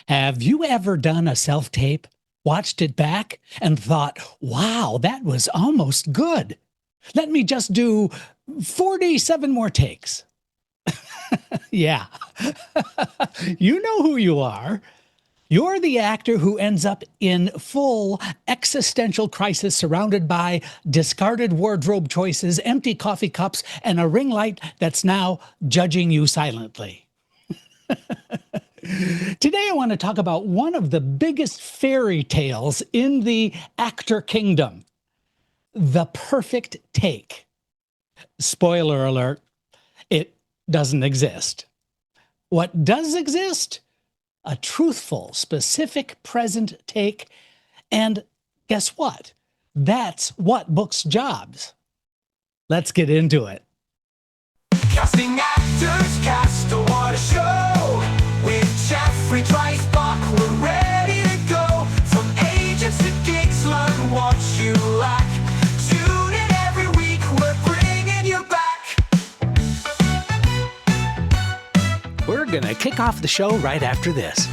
Have you ever done a self-tape, watched it back, and thought, wow, that was almost good? Let me just do 47 more takes. Yeah, you know who you are. You're the actor who ends up in full existential crisis surrounded by discarded wardrobe choices, empty coffee cups, and a ring light that's now judging you silently. Today, I want to talk about one of the biggest fairy tales in the actor kingdom, the perfect take. Spoiler alert, it doesn't exist. What does exist? A truthful, specific, present take. And guess what? That's what books jobs. Let's get into it. Casting actors, cast a what a show. With Jeffrey Dreisbach, we're ready to go. From agents to gigs, learn what you lack. Tune in every week, we're bringing you back. We're going to kick off the show right after this.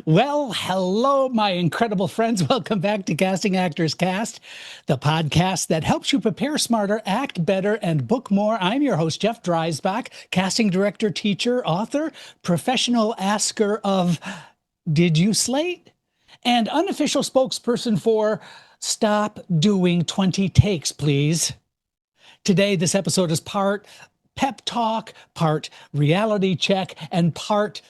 Well, hello, my incredible friends. Welcome back to Casting Actors Cast, the podcast that helps you prepare smarter, act better, and book more. I'm your host, Jeff Dreisbach, casting director, teacher, author, professional asker of Did You Slate? And unofficial spokesperson for Stop Doing 20 Takes, Please. Today, this episode is part pep talk, part reality check, and part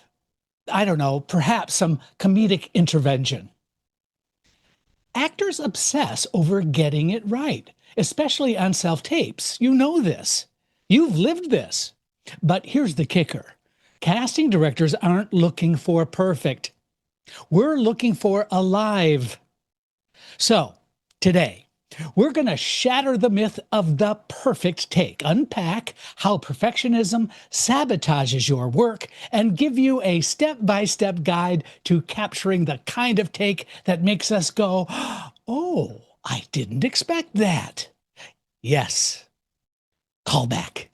perhaps some comedic intervention. Actors obsess over getting it right, especially on self-tapes. You know this. You've lived this. But here's the kicker. Casting directors aren't looking for perfect. We're looking for alive. So, today, we're going to shatter the myth of the perfect take, unpack how perfectionism sabotages your work, and give you a step-by-step guide to capturing the kind of take that makes us go, oh, I didn't expect that. Yes, callback.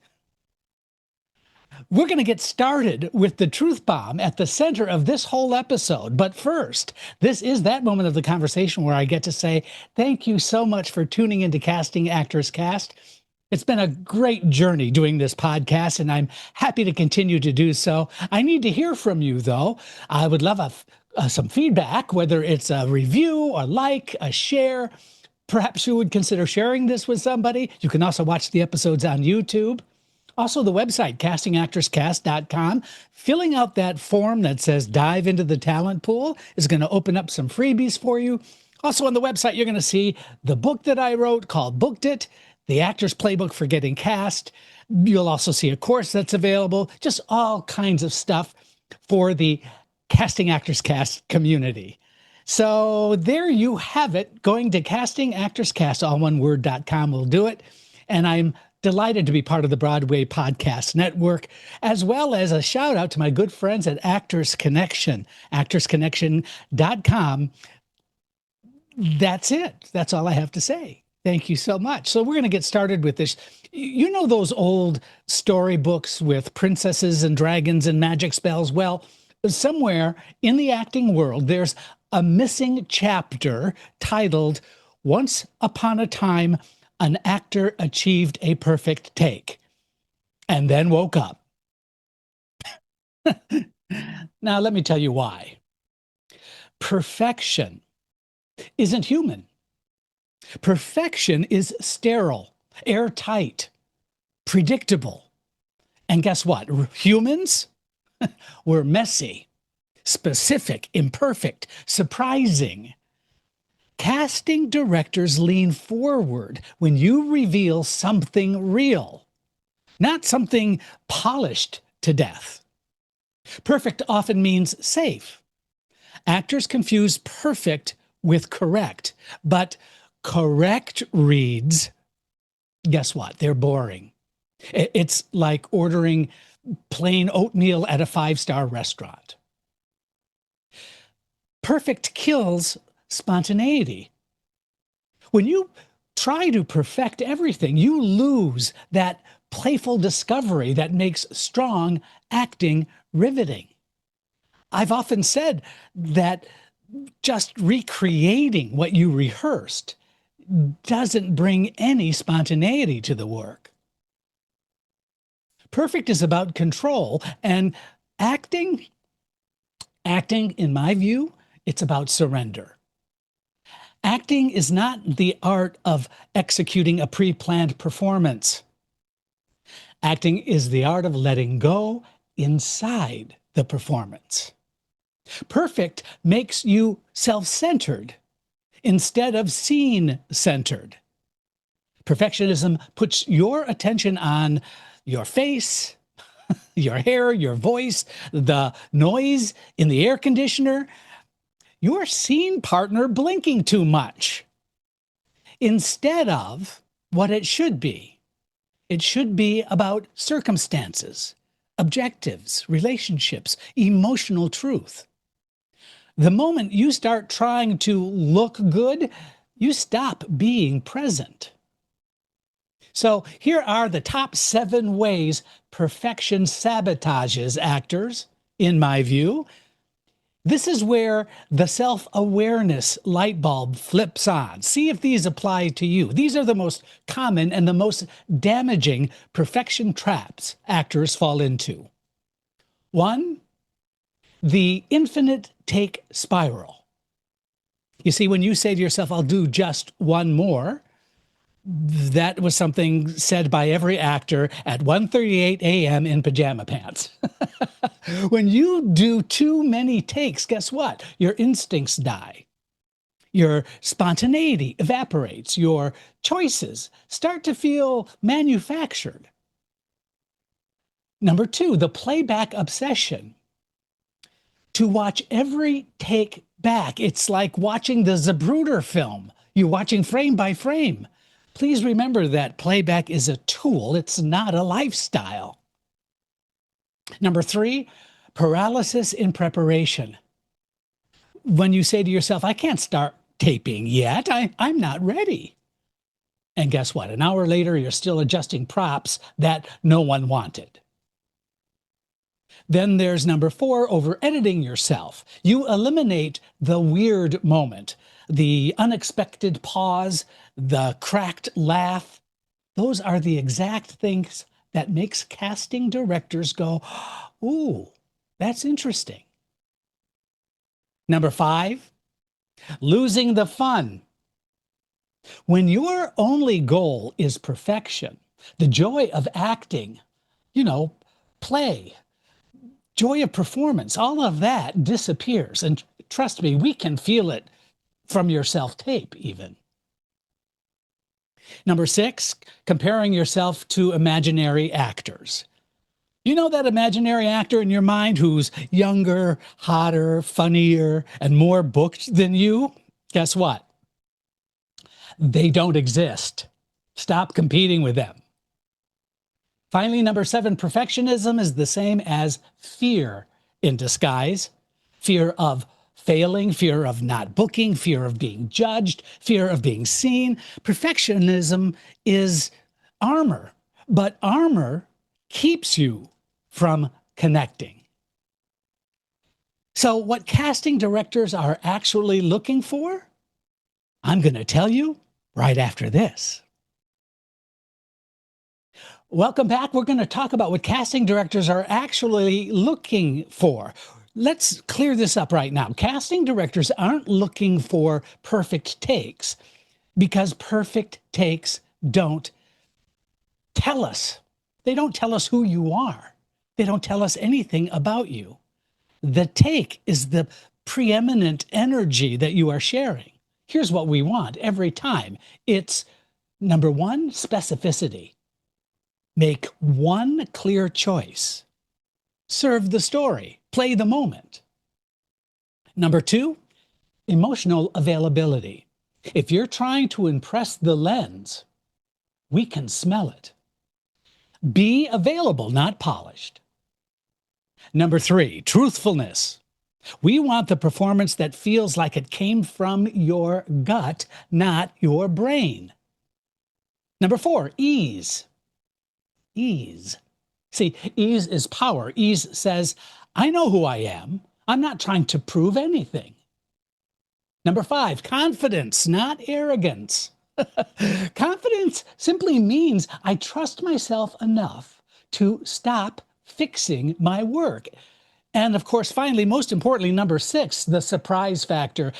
We're going to get started with the truth bomb at the center of this whole episode. But first, this is that moment of the conversation where I get to say, thank you so much for tuning into Casting Actors Cast. It's been a great journey doing this podcast, and I'm happy to continue to do so. I need to hear from you, though. I would love some feedback, whether it's a review, a like, a share. Perhaps you would consider sharing this with somebody. You can also watch the episodes on YouTube. Also, the website, castingactorscast.com. Filling out that form that says dive into the talent pool is going to open up some freebies for you. Also on the website, you're going to see the book that I wrote called Booked It, the Actor's Playbook for Getting Cast. You'll also see a course that's available, just all kinds of stuff for the Casting Actors Cast community. So there you have it. Going to castingactorscast, all one word.com will do it. And I'm delighted to be part of the Broadway Podcast Network, as well as a shout out to my good friends at Actors Connection, actorsconnection.com. That's it. That's all I have to say. Thank you so much. So we're going to get started with this. You know those old storybooks with princesses and dragons and magic spells? Well, somewhere in the acting world, there's a missing chapter titled Once Upon a Time, an actor achieved a perfect take and then woke up. Now, let me tell you why. Perfection isn't human. Perfection is sterile, airtight, predictable. And guess what? Humans, we're messy, specific, imperfect, surprising. Casting directors lean forward when you reveal something real, not something polished to death. Perfect often means safe. Actors confuse perfect with correct, but correct reads, guess what? They're boring. It's like ordering plain oatmeal at a five-star restaurant. Perfect kills spontaneity. When you try to perfect everything, you lose that playful discovery that makes strong acting riveting. I've often said that just recreating what you rehearsed doesn't bring any spontaneity to the work. Perfect is about control, and acting, in my view, it's about surrender. Acting is not the art of executing a pre-planned performance. Acting is the art of letting go inside the performance. Perfect makes you self-centered instead of scene-centered. Perfectionism puts your attention on your face, your hair, your voice, the noise in the air conditioner, your scene partner blinking too much, instead of what it should be. It should be about circumstances, objectives, relationships, emotional truth. The moment you start trying to look good, you stop being present. So here are the top 7 ways perfection sabotages actors, in my view. This is where the self-awareness light bulb flips on. See if these apply to you. These are the most common and the most damaging perfection traps actors fall into. 1, the infinite take spiral. You see, when you say to yourself, I'll do just one more, that was something said by every actor at 1:38 a.m. in pajama pants. When you do too many takes, guess what? Your instincts die. Your spontaneity evaporates. Your choices start to feel manufactured. Number 2, the playback obsession. To watch every take back, it's like watching the Zapruder film. You're watching frame by frame. Please remember that playback is a tool, it's not a lifestyle. Number 3, paralysis in preparation. When you say to yourself, I can't start taping yet, I'm not ready. And guess what? An hour later, you're still adjusting props that no one wanted. Then there's number 4, over-editing yourself. You eliminate the weird moment, the unexpected pause, the cracked laugh. Those are the exact things that makes casting directors go, ooh, that's interesting. Number 5, losing the fun. When your only goal is perfection, the joy of acting, play, joy of performance, all of that disappears. And trust me, we can feel it from your self-tape even. Number 6, comparing yourself to imaginary actors. You know that imaginary actor in your mind who's younger, hotter, funnier, and more booked than you? Guess what? They don't exist. Stop competing with them. Finally, number 7, perfectionism is the same as fear in disguise. Fear of failing, fear of not booking, fear of being judged, fear of being seen. Perfectionism is armor, but armor keeps you from connecting. So what casting directors are actually looking for? I'm going to tell you right after this. Welcome back. We're going to talk about what casting directors are actually looking for. Let's clear this up right now. Casting directors aren't looking for perfect takes because perfect takes don't tell us. They don't tell us who you are. They don't tell us anything about you. The take is the preeminent energy that you are sharing. Here's what we want every time. It's number 1, specificity. Make one clear choice. Serve the story. Play the moment. Number 2, emotional availability. If you're trying to impress the lens, we can smell it. Be available, not polished. Number 3, truthfulness. We want the performance that feels like it came from your gut, not your brain. Number 4, ease. ease. See, ease is power. Ease says, I know who I am. I'm not trying to prove anything. Number 5, confidence, not arrogance. Confidence simply means I trust myself enough to stop fixing my work. And of course, finally, most importantly, number 6, the surprise factor.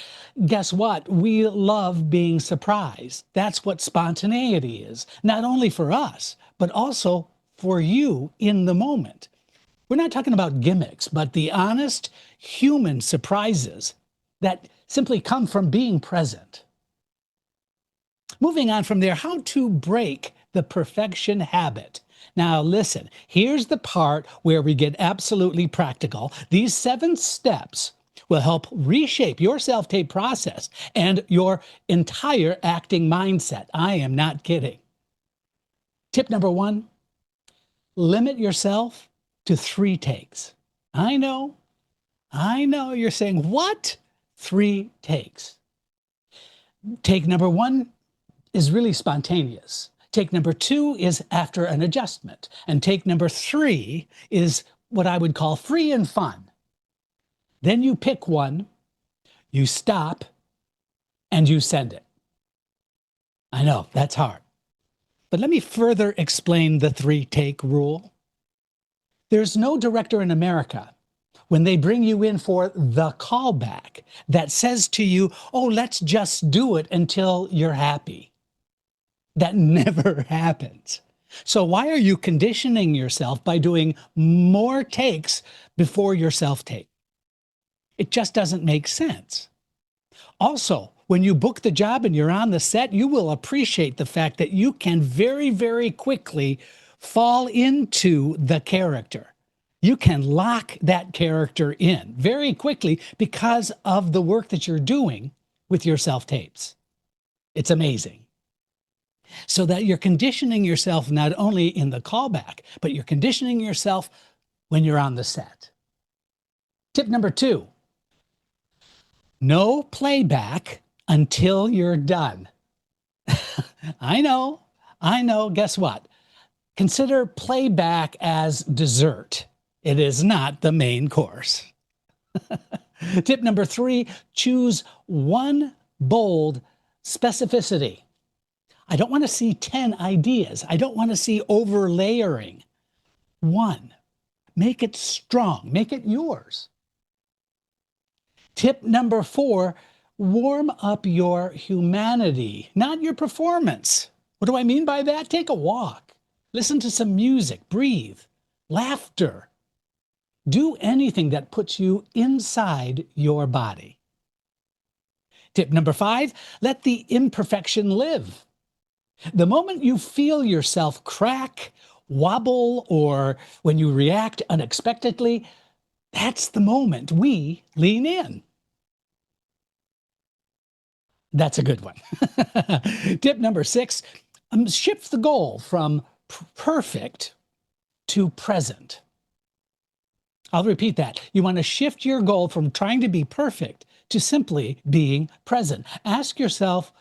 Guess what? We love being surprised. That's what spontaneity is, not only for us, but also for you in the moment. We're not talking about gimmicks, but the honest human surprises that simply come from being present. Moving on from there, how to break the perfection habit. Now, listen, here's the part where we get absolutely practical. These 7 steps will help reshape your self-tape process and your entire acting mindset. I am not kidding. Tip number 1, limit yourself to 3 takes. I know, you're saying, what? 3 takes. Take number 1 is really spontaneous. Take number 2 is after an adjustment. And take number 3 is what I would call free and fun. Then you pick one, you stop, and you send it. I know, that's hard. But let me further explain the 3-take rule. There's no director in America, when they bring you in for the callback, that says to you, oh, let's just do it until you're happy. That never happens. So why are you conditioning yourself by doing more takes before your self-tape? It just doesn't make sense. Also, when you book the job and you're on the set, you will appreciate the fact that you can very, very quickly fall into the character. You can lock that character in very quickly because of the work that you're doing with your self-tapes. It's amazing. So that you're conditioning yourself not only in the callback, but you're conditioning yourself when you're on the set. Tip number 2, no playback until you're done. I know, guess what? Consider playback as dessert. It is not the main course. Tip number 3, choose one bold specificity. I don't want to see 10 ideas. I don't want to see over-layering. 1, make it strong, make it yours. Tip number 4, warm up your humanity, not your performance. What do I mean by that? Take a walk, listen to some music, breathe, laughter. Do anything that puts you inside your body. Tip number 5, let the imperfection live. The moment you feel yourself crack, wobble, or when you react unexpectedly, that's the moment we lean in. That's a good one. Tip number 6, shift the goal from perfect to present. I'll repeat that. You want to shift your goal from trying to be perfect to simply being present. Ask yourself,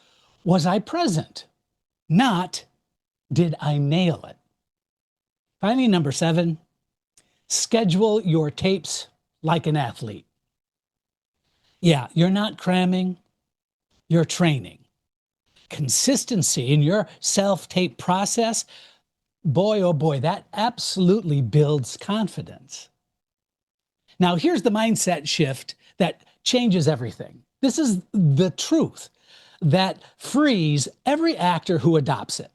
was I present? Not, did I nail it? Finally, number 7, schedule your tapes like an athlete. Yeah, you're not cramming, you're training. Consistency in your self-tape process, boy, oh boy, that absolutely builds confidence. Now, here's the mindset shift that changes everything. This is the truth that frees every actor who adopts it.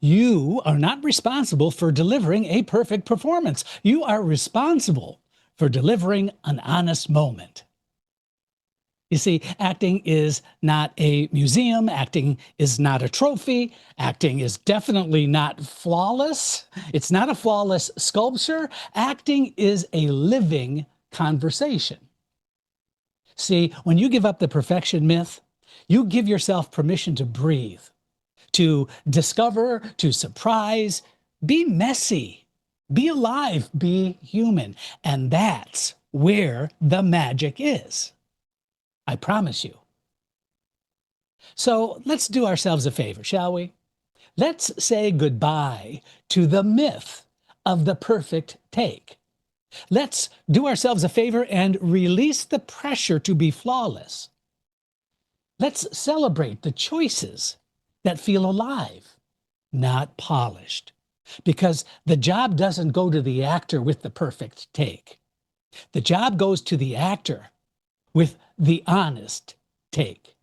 You are not responsible for delivering a perfect performance. You are responsible for delivering an honest moment. You see, acting is not a museum. Acting is not a trophy. Acting is definitely not flawless. It's not a flawless sculpture. Acting is a living conversation. See, when you give up the perfection myth, you give yourself permission to breathe, to discover, to surprise, be messy, be alive, be human. And that's where the magic is. I promise you. So let's do ourselves a favor, shall we? Let's say goodbye to the myth of the perfect take. Let's do ourselves a favor and release the pressure to be flawless. Let's celebrate the choices that feel alive, not polished. Because the job doesn't go to the actor with the perfect take. The job goes to the actor with the honest take.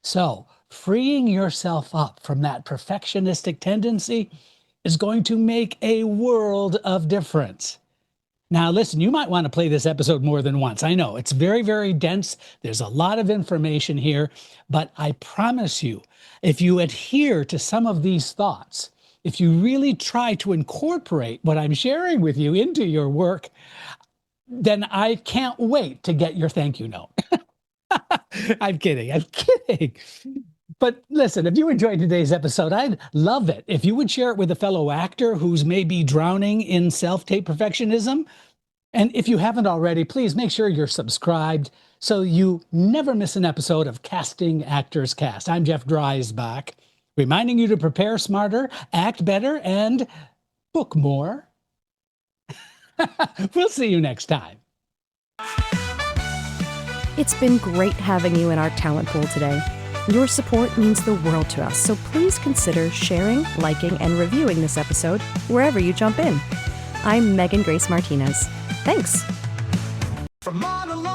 So, freeing yourself up from that perfectionistic tendency is going to make a world of difference. Now, listen, you might want to play this episode more than once. I know it's very, very dense. There's a lot of information here, but I promise you, if you adhere to some of these thoughts, if you really try to incorporate what I'm sharing with you into your work, then I can't wait to get your thank you note. I'm kidding. I'm kidding. But listen, if you enjoyed today's episode, I'd love it if you would share it with a fellow actor who's maybe drowning in self-tape perfectionism. And if you haven't already, please make sure you're subscribed so you never miss an episode of Casting Actors Cast. I'm Jeff Dreisbach, reminding you to prepare smarter, act better, and book more. We'll see you next time. It's been great having you in our talent pool today. Your support means the world to us, so please consider sharing, liking, and reviewing this episode wherever you jump in. I'm Megan Grace Martinez. Thanks. From monologue